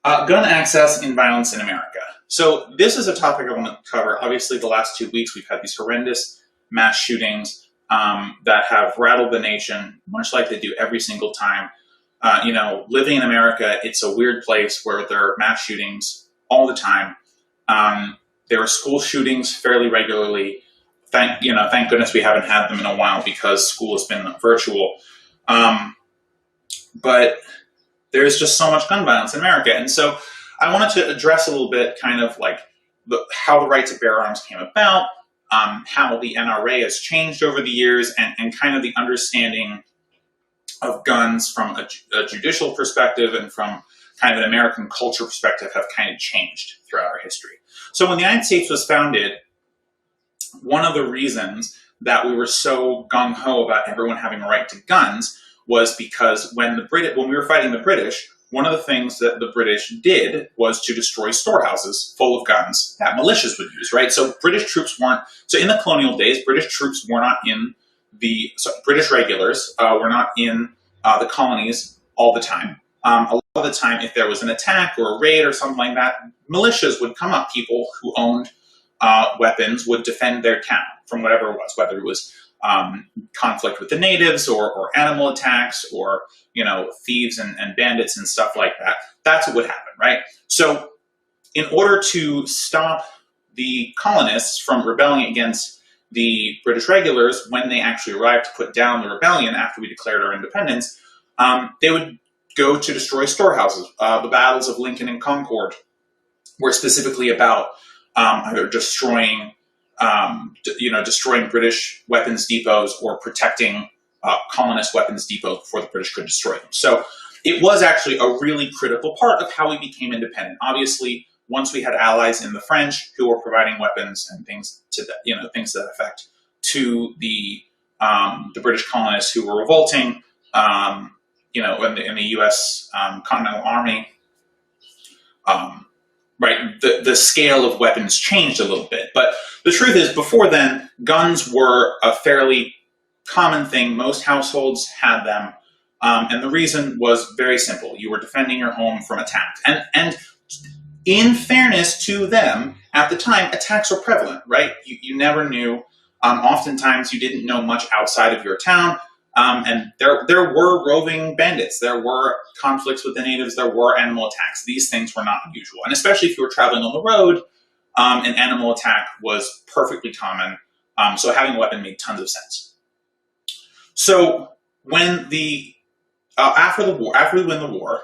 Gun access in violence in America. So this is a topic I want to cover. Obviously, the last 2 weeks we've had these horrendous mass shootings that have rattled the nation, much like they do every single time. Living in America, it's a weird place where there are mass shootings all the time. There are school shootings fairly regularly. Thank goodness we haven't had them in a while because school has been virtual. But there's just so much gun violence in America. And so I wanted to address a little bit kind of like how the right to bear arms came about, how the NRA has changed over the years, and kind of the understanding of guns from a judicial perspective and from kind of an American culture perspective have kind of changed throughout our history. So when the United States was founded, one of the reasons that we were so gung-ho about everyone having a right to guns was because when we were fighting the British, one of the things that the British did was to destroy storehouses full of guns that militias would use, right? So British in the colonial days, British troops were not in British regulars were not in the colonies all the time. A lot of the time, if there was an attack or a raid or something like that, militias would come up. People who owned weapons would defend their town from whatever it was, whether it was conflict with the natives or animal attacks or, thieves and bandits and stuff like that. That's what would happen, right? So in order to stop the colonists from rebelling against the British regulars, when they actually arrived to put down the rebellion after we declared our independence, they would go to destroy storehouses. The battles of Lincoln and Concord were specifically about either destroying British weapons depots or protecting colonist weapons depots before the British could destroy them. So it was actually a really critical part of how we became independent. Obviously, once we had allies in the French who were providing weapons and things to that, things to that effect to the British colonists who were revolting, in the U.S. Continental Army. Right, the scale of weapons changed a little bit. But the truth is, before then, guns were a fairly common thing. Most households had them. And the reason was very simple. You were defending your home from attack. And in fairness to them, at the time, attacks were prevalent, right? You never knew. Oftentimes, you didn't know much outside of your town. And there were roving bandits. There were conflicts with the natives. There were animal attacks. These things were not unusual. And especially if you were traveling on the road, an animal attack was perfectly common. So having a weapon made tons of sense. So when after we win the war,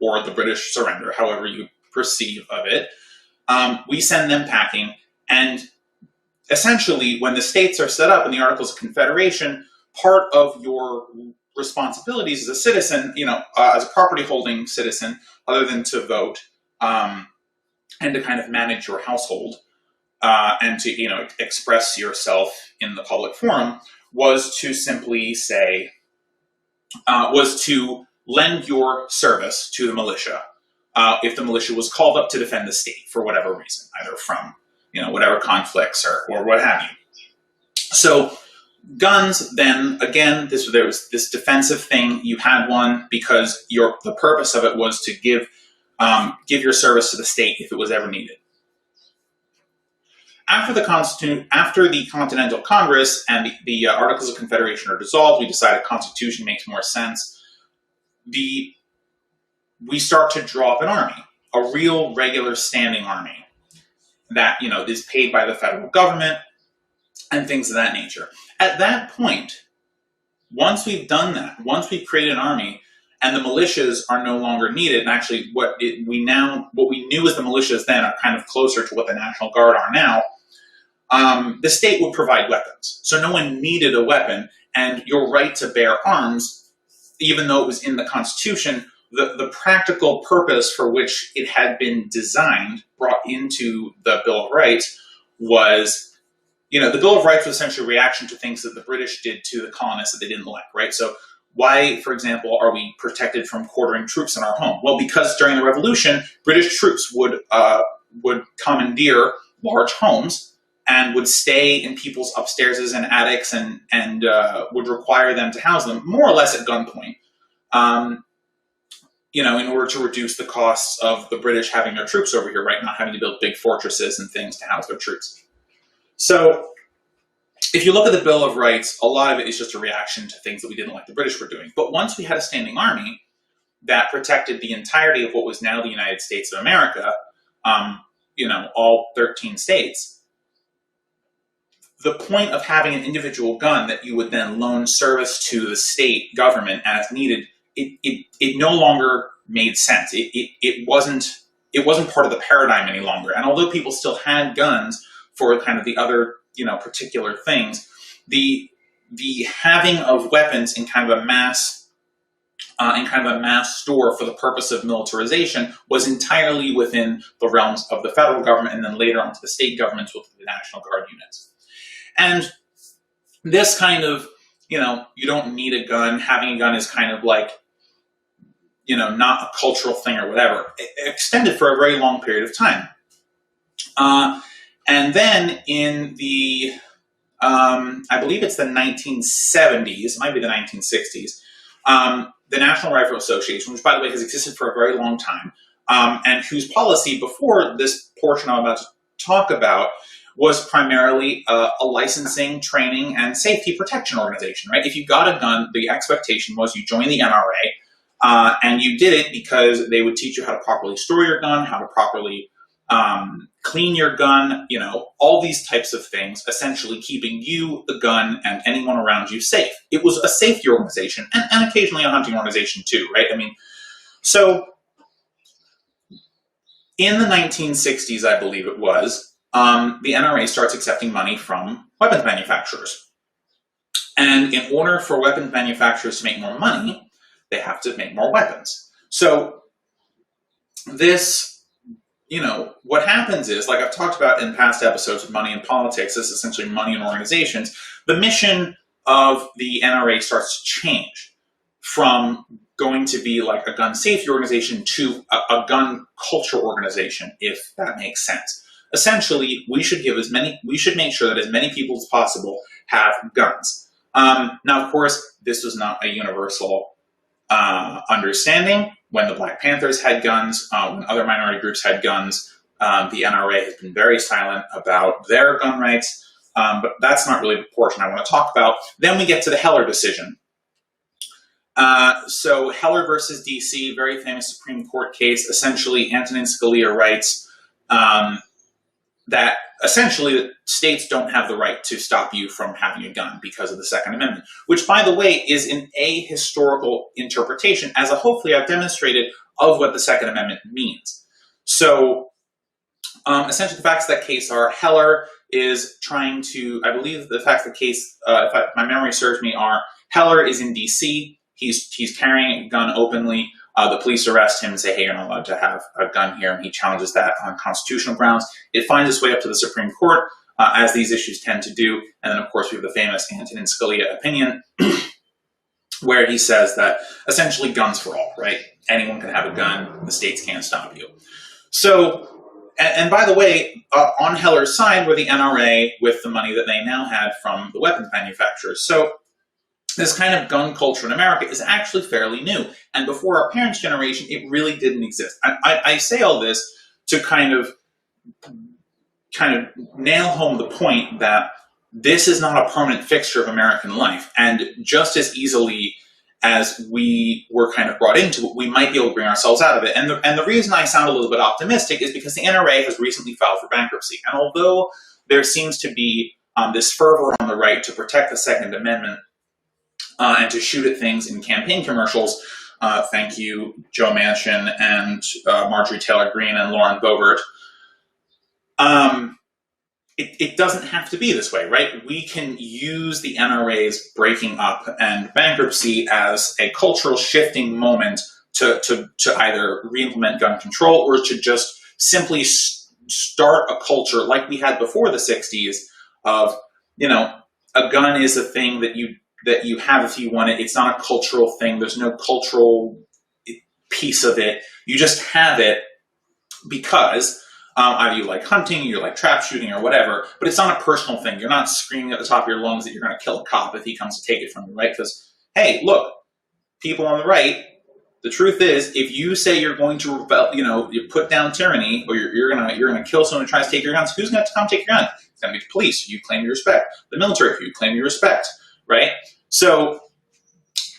or the British surrender, however you perceive of it, we send them packing. And essentially, when the states are set up in the Articles of Confederation, part of your responsibilities as a citizen, as a property holding citizen, other than to vote, and to kind of manage your household, and to, express yourself in the public forum, was to simply say, was to lend your service to the militia, if the militia was called up to defend the state for whatever reason, either from, whatever conflicts or what have you. So, guns, then, again, there was this defensive thing. You had one because the purpose of it was to give your service to the state if it was ever needed. After the Continental Congress and the Articles of Confederation are dissolved, we decide a constitution makes more sense. We start to draw up an army, a real, regular, standing army that, is paid by the federal government and things of that nature. At that point, once we've done that, once we've created an army and the militias are no longer needed, and actually what we knew as the militias then are kind of closer to what the National Guard are now, the state would provide weapons. So no one needed a weapon, and your right to bear arms, even though it was in the Constitution, the practical purpose for which it had been designed, brought into the Bill of Rights, was, the Bill of Rights was essentially a reaction to things that the British did to the colonists that they didn't like, right? So why, for example, are we protected from quartering troops in our home? Well, because during the Revolution, British troops would commandeer large homes and would stay in people's upstairs and attics and would require them to house them more or less at gunpoint. in order to reduce the costs of the British having their troops over here, right? Not having to build big fortresses and things to house their troops. So if you look at the Bill of Rights, a lot of it is just a reaction to things that we didn't like the British were doing. But once we had a standing army that protected the entirety of what was now the United States of America, all 13 states, the point of having an individual gun that you would then loan service to the state government as needed, it no longer made sense. It wasn't part of the paradigm any longer. And although people still had guns for kind of the other particular things, the having of weapons in kind of a mass store for the purpose of militarization was entirely within the realms of the federal government, and then later on to the state governments with the National Guard units. And this kind of, you don't need a gun. Having a gun is kind of like, not a cultural thing or whatever. It extended for a very long period of time. And then in the, I believe it's the 1970s, it might be the 1960s, the National Rifle Association, which by the way has existed for a very long time, and whose policy before this portion I'm about to talk about was primarily a licensing, training, and safety protection organization, right? If you got a gun, the expectation was you join the NRA, and you did it because they would teach you how to properly store your gun, how to properly clean your gun, all these types of things, essentially keeping you, the gun, and anyone around you safe. It was a safety organization, and occasionally a hunting organization too, right? So in the 1960s, I believe it was, the NRA starts accepting money from weapons manufacturers. And in order for weapons manufacturers to make more money, they have to make more weapons. So this, what happens is, like I've talked about in past episodes with money and politics, this is essentially money and organizations. The mission of the NRA starts to change from going to be like a gun safety organization to a gun culture organization, if that makes sense. Essentially, we should make sure that as many people as possible have guns. Now, of course, this was not a universal understanding. When the Black Panthers had guns, when other minority groups had guns, the NRA has been very silent about their gun rights, but that's not really the portion I want to talk about. Then we get to the Heller decision. So Heller versus DC, very famous Supreme Court case. Essentially, Antonin Scalia writes that essentially states don't have the right to stop you from having a gun because of the Second Amendment, which, by the way, is an ahistorical interpretation, as hopefully I've demonstrated, of what the Second Amendment means. So essentially the facts of that case are Heller is trying to, I believe the facts of the case, if my memory serves me, are Heller is in DC, he's carrying a gun openly. The police arrest him and say, hey, you're not allowed to have a gun here, and he challenges that on constitutional grounds. It finds its way up to the Supreme Court, as these issues tend to do, and then, of course, we have the famous Antonin Scalia opinion, where he says that, essentially, guns for all, right? Anyone can have a gun, the states can't stop you. So, and by the way, on Heller's side were the NRA with the money that they now had from the weapons manufacturers. So, this kind of gun culture in America is actually fairly new. And before our parents' generation, it really didn't exist. I say all this to kind of nail home the point that this is not a permanent fixture of American life. And just as easily as we were kind of brought into it, we might be able to bring ourselves out of it. And the reason I sound a little bit optimistic is because the NRA has recently filed for bankruptcy. And although there seems to be this fervor on the right to protect the Second Amendment, and to shoot at things in campaign commercials. Thank you, Joe Manchin and Marjorie Taylor Greene and Lauren Boebert. It doesn't have to be this way, right? We can use the NRA's breaking up and bankruptcy as a cultural shifting moment to either re-implement gun control or to just simply start a culture like we had before the 60s of, a gun is a thing that you have if you want it. It's not a cultural thing. There's no cultural piece of it. You just have it because either you like hunting, you like trap shooting, or whatever, but it's not a personal thing. You're not screaming at the top of your lungs that you're going to kill a cop if he comes to take it from you, right? Because, hey, look, people on the right, the truth is, if you say you're going to rebel, you put down tyranny, or you're gonna kill someone who tries to take your guns, who's going to come take your gun? It's going to be the police, who you claim you respect. The military, who you claim you respect, right? So, a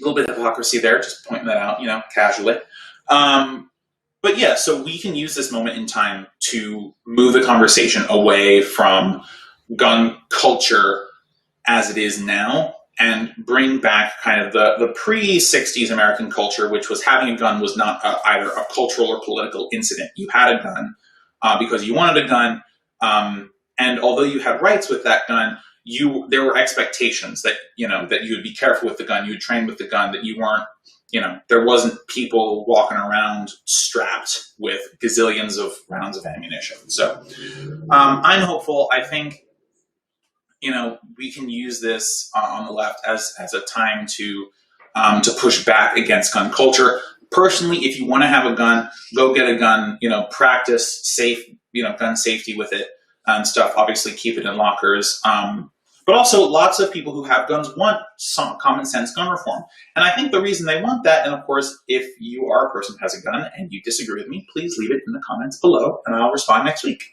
little bit of hypocrisy there, just pointing that out, casually. But yeah, so we can use this moment in time to move the conversation away from gun culture as it is now, and bring back kind of the pre-60s American culture, which was having a gun was not either a cultural or political incident. You had a gun because you wanted a gun, and although you had rights with that gun, there were expectations that that you would be careful with the gun, you would train with the gun, that you weren't, there wasn't people walking around strapped with gazillions of rounds of ammunition. So I'm hopeful. I think we can use this on the left as a time to push back against gun culture. Personally, if you want to have a gun, go get a gun. Practice gun safety with it and stuff. Obviously, keep it in lockers. But also, lots of people who have guns want some common sense gun reform. And I think the reason they want that, and of course, if you are a person who has a gun and you disagree with me, please leave it in the comments below, and I'll respond next week.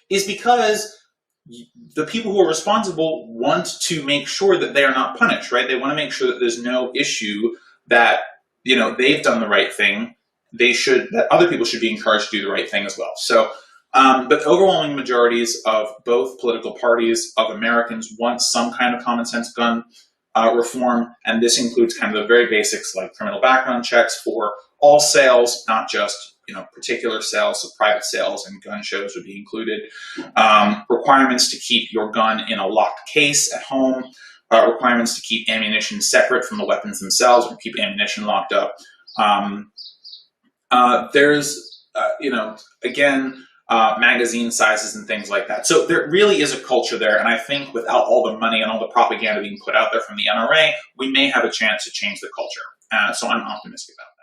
Is because the people who are responsible want to make sure that they are not punished, right? They want to make sure that there's no issue that, they've done the right thing. That other people should be encouraged to do the right thing as well. So, but overwhelming majorities of both political parties of Americans want some kind of common sense gun reform. And this includes kind of the very basics like criminal background checks for all sales, not just particular sales, so private sales and gun shows would be included. Requirements to keep your gun in a locked case at home. Requirements to keep ammunition separate from the weapons themselves, or keep ammunition locked up. There's, again, magazine sizes and things like that. So there really is a culture there, and I think without all the money and all the propaganda being put out there from the NRA, we may have a chance to change the culture. So I'm optimistic about it.